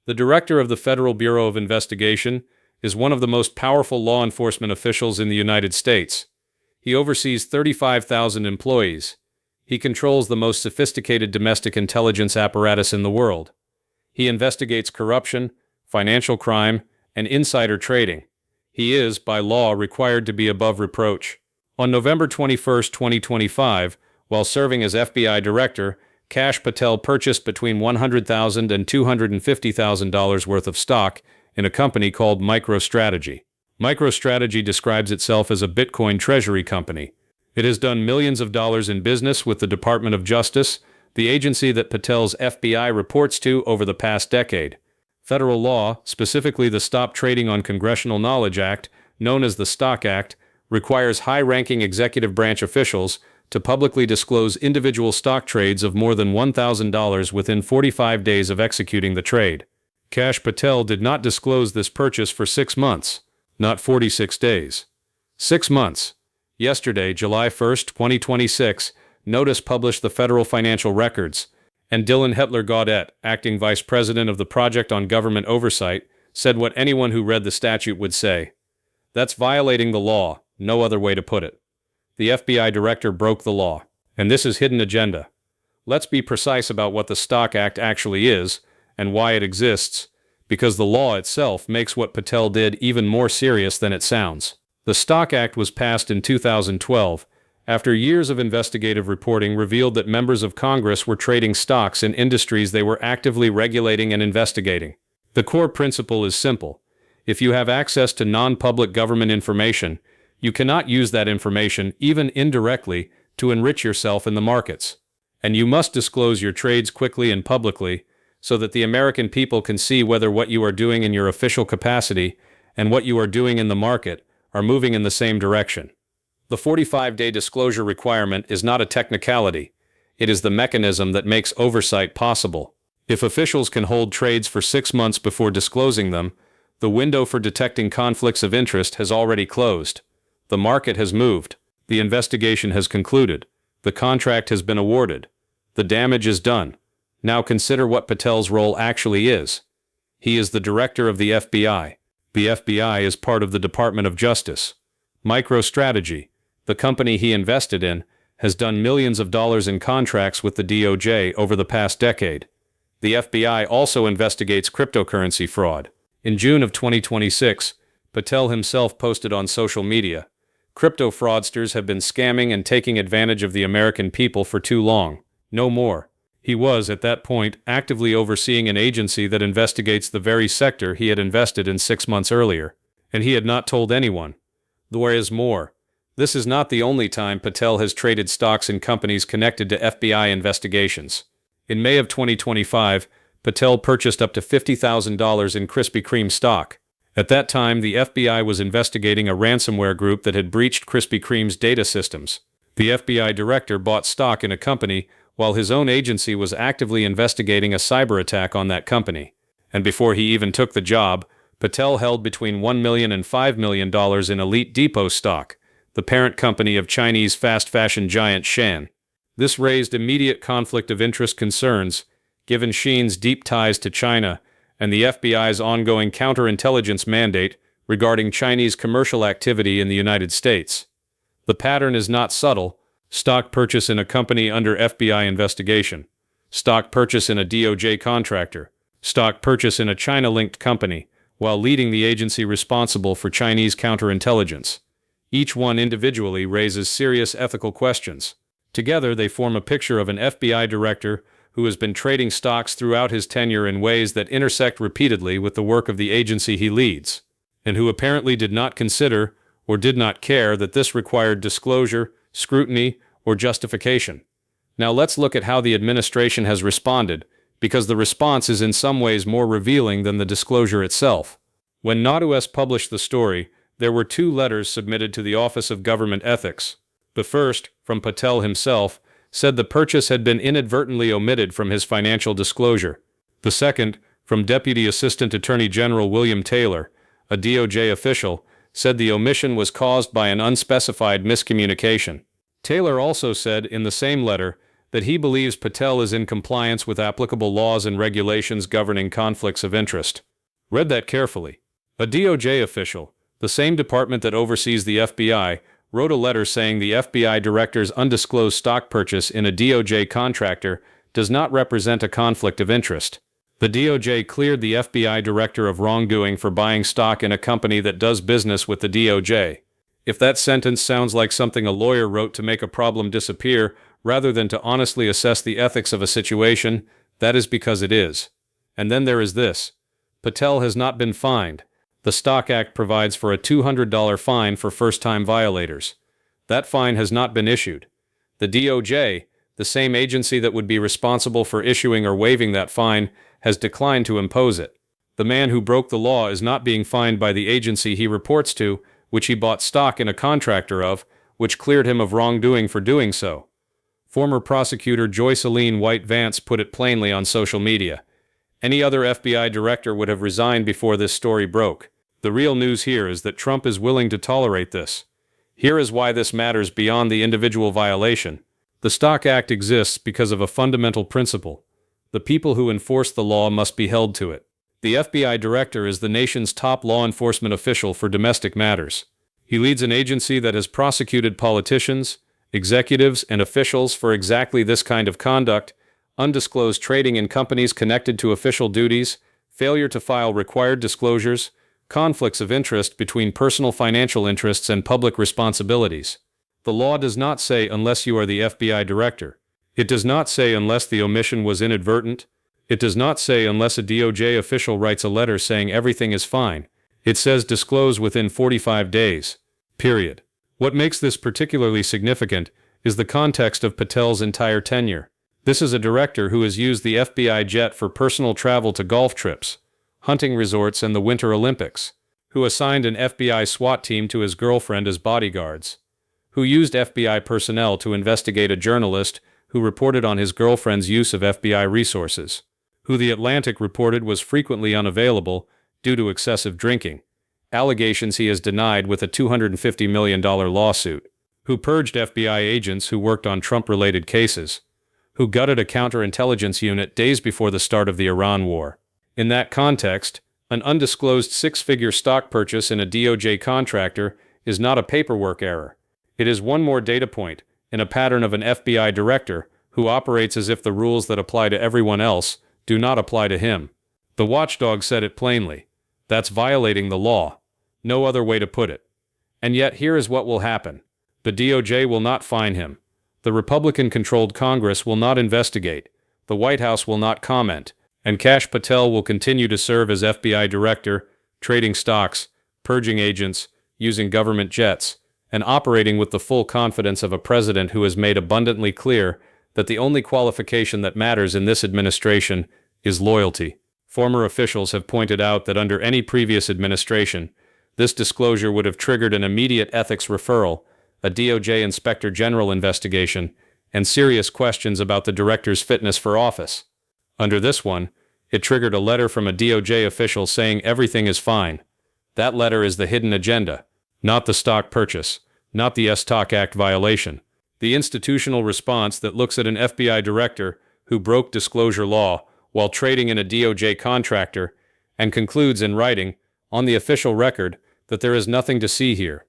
The director of the Federal Bureau of Investigation is one of the most powerful law enforcement officials in the United States. He oversees 35,000 employees. He controls the most sophisticated domestic intelligence apparatus in the world. He investigates corruption, financial crime, and insider trading. He is, by law, required to be above reproach. On November 21, 2025, while serving as FBI director, Kash Patel purchased between $100,000 and $250,000 worth of stock in a company called MicroStrategy. MicroStrategy describes itself as a Bitcoin treasury company. It has done millions of dollars in business with the Department of Justice, the agency that Patel's FBI reports to over the past decade. Federal law, specifically the Stop Trading on Congressional Knowledge Act, known as the Stock Act, requires high-ranking executive branch officials to publicly disclose individual stock trades of more than $1,000 within 45 days of executing the trade. Kash Patel did not disclose this purchase for 6 months, not 46 days. 6 months. Yesterday, July 1, 2026, Notice published the federal financial records, and Dylan Hetler-Gaudet, acting vice president of the Project on Government Oversight, said what anyone who read the statute would say. That's violating the law, no other way to put it. The FBI director broke the law, and this is hidden agenda. Let's be precise about what the Stock Act actually is, and why it exists, because the law itself makes what Patel did even more serious than it sounds. The Stock Act was passed in 2012, after years of investigative reporting revealed that members of Congress were trading stocks in industries they were actively regulating and investigating. The core principle is simple. If you have access to non-public government information, you cannot use that information, even indirectly, to enrich yourself in the markets. And you must disclose your trades quickly and publicly, so that the American people can see whether what you are doing in your official capacity and what you are doing in the market are moving in the same direction. The 45-day disclosure requirement is not a technicality. It is the mechanism that makes oversight possible. If officials can hold trades for 6 months before disclosing them, the window for detecting conflicts of interest has already closed. The market has moved. The investigation has concluded. The contract has been awarded. The damage is done. Now consider what Patel's role actually is. He is the director of the FBI. The FBI is part of the Department of Justice. MicroStrategy, the company he invested in, has done millions of dollars in contracts with the DOJ over the past decade. The FBI also investigates cryptocurrency fraud. In June of 2026, Patel himself posted on social media, "Crypto fraudsters have been scamming and taking advantage of the American people for too long. No more." He was, at that point, actively overseeing an agency that investigates the very sector he had invested in 6 months earlier, and he had not told anyone. There is more. This is not the only time Patel has traded stocks in companies connected to FBI investigations. In May of 2025, Patel purchased up to $50,000 in Krispy Kreme stock. At that time, the FBI was investigating a ransomware group that had breached Krispy Kreme's data systems. The FBI director bought stock in a company while his own agency was actively investigating a cyberattack on that company. And before he even took the job, Patel held between $1 million and $5 million in Elite Depot stock, the parent company of Chinese fast fashion giant Shein. This raised immediate conflict of interest concerns, given Shein's deep ties to China and the FBI's ongoing counterintelligence mandate regarding Chinese commercial activity in the United States. The pattern is not subtle. Stock purchase in a company under FBI investigation. Stock purchase in a DOJ contractor. Stock purchase in a China-linked company, while leading the agency responsible for Chinese counterintelligence. Each one individually raises serious ethical questions. Together, they form a picture of an FBI director who has been trading stocks throughout his tenure in ways that intersect repeatedly with the work of the agency he leads, and who apparently did not consider or did not care that this required disclosure, scrutiny, or justification. Now let's look at how the administration has responded, because the response is in some ways more revealing than the disclosure itself. When NADUS published the story, there were 2 letters submitted to the Office of Government Ethics. The first, from Patel himself, said the purchase had been inadvertently omitted from his financial disclosure. The second, from Deputy Assistant Attorney General William Taylor, a DOJ official, said the omission was caused by an unspecified miscommunication. Taylor also said in the same letter that he believes Patel is in compliance with applicable laws and regulations governing conflicts of interest. Read that carefully. A DOJ official, the same department that oversees the FBI, wrote a letter saying the FBI director's undisclosed stock purchase in a DOJ contractor does not represent a conflict of interest. The DOJ cleared the FBI director of wrongdoing for buying stock in a company that does business with the DOJ. If that sentence sounds like something a lawyer wrote to make a problem disappear rather than to honestly assess the ethics of a situation, that is because it is. And then there is this. Patel has not been fined. The Stock Act provides for a $200 fine for first-time violators. That fine has not been issued. The DOJ, the same agency that would be responsible for issuing or waiving that fine, has declined to impose it. The man who broke the law is not being fined by the agency he reports to, which he bought stock in a contractor of, which cleared him of wrongdoing for doing so. Former prosecutor Joycelyn White Vance put it plainly on social media. Any other FBI director would have resigned before this story broke. The real news here is that Trump is willing to tolerate this. Here is why this matters beyond the individual violation. The Stock Act exists because of a fundamental principle. The people who enforce the law must be held to it. The FBI director is the nation's top law enforcement official for domestic matters. He leads an agency that has prosecuted politicians, executives, and officials for exactly this kind of conduct: undisclosed trading in companies connected to official duties, failure to file required disclosures, conflicts of interest between personal financial interests and public responsibilities. The law does not say unless you are the FBI director. It does not say unless the omission was inadvertent. It does not say unless a DOJ official writes a letter saying everything is fine. It says disclose within 45 days. Period. What makes this particularly significant is the context of Patel's entire tenure. This is a director who has used the FBI jet for personal travel to golf trips, hunting resorts, and the Winter Olympics, who assigned an FBI SWAT team to his girlfriend as bodyguards, who used FBI personnel to investigate a journalist who reported on his girlfriend's use of FBI resources, who The Atlantic reported was frequently unavailable due to excessive drinking, allegations he has denied with a $250 million lawsuit, who purged FBI agents who worked on Trump-related cases, who gutted a counterintelligence unit days before the start of the Iran war. In that context, an undisclosed six-figure stock purchase in a DOJ contractor is not a paperwork error. It is one more data point in a pattern of an FBI director who operates as if the rules that apply to everyone else do not apply to him. The watchdog said it plainly. That's violating the law. No other way to put it. And yet here is what will happen. The DOJ will not fine him. The Republican-controlled Congress will not investigate. The White House will not comment. And Kash Patel will continue to serve as FBI director, trading stocks, purging agents, using government jets, and operating with the full confidence of a president who has made abundantly clear that the only qualification that matters in this administration is loyalty. Former officials have pointed out that under any previous administration, this disclosure would have triggered an immediate ethics referral, a DOJ Inspector General investigation, and serious questions about the director's fitness for office. Under this one, it triggered a letter from a DOJ official saying everything is fine. That letter is the hidden agenda, not the stock purchase, not the Stock Act violation. The institutional response that looks at an FBI director who broke disclosure law while trading in a DOJ contractor and concludes in writing, on the official record, that there is nothing to see here.